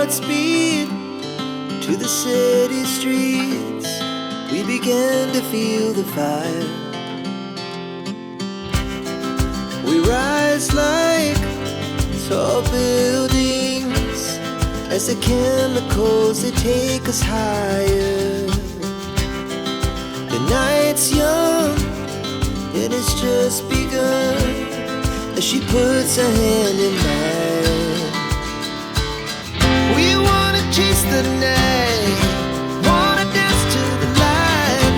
at speed to the city streets. We began to feel the fire. We rise like tall buildings as the chemicals, they take us higher. The night's young and it's just begun as she puts her hand in mine. We wanna chase the night, wanna dance to the light,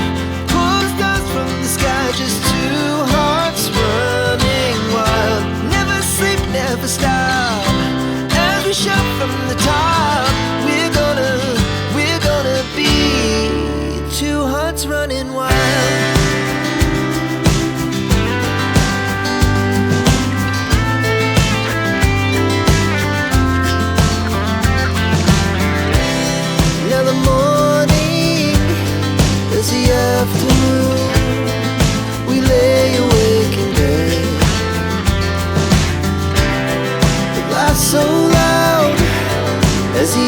pull stars from the sky, just two hearts running wild. Never sleep, never stop, as we shout from the top. We're gonna be two hearts running wild. Now the morning is the afternoon. We lay awake in bed. The laughs so loud as the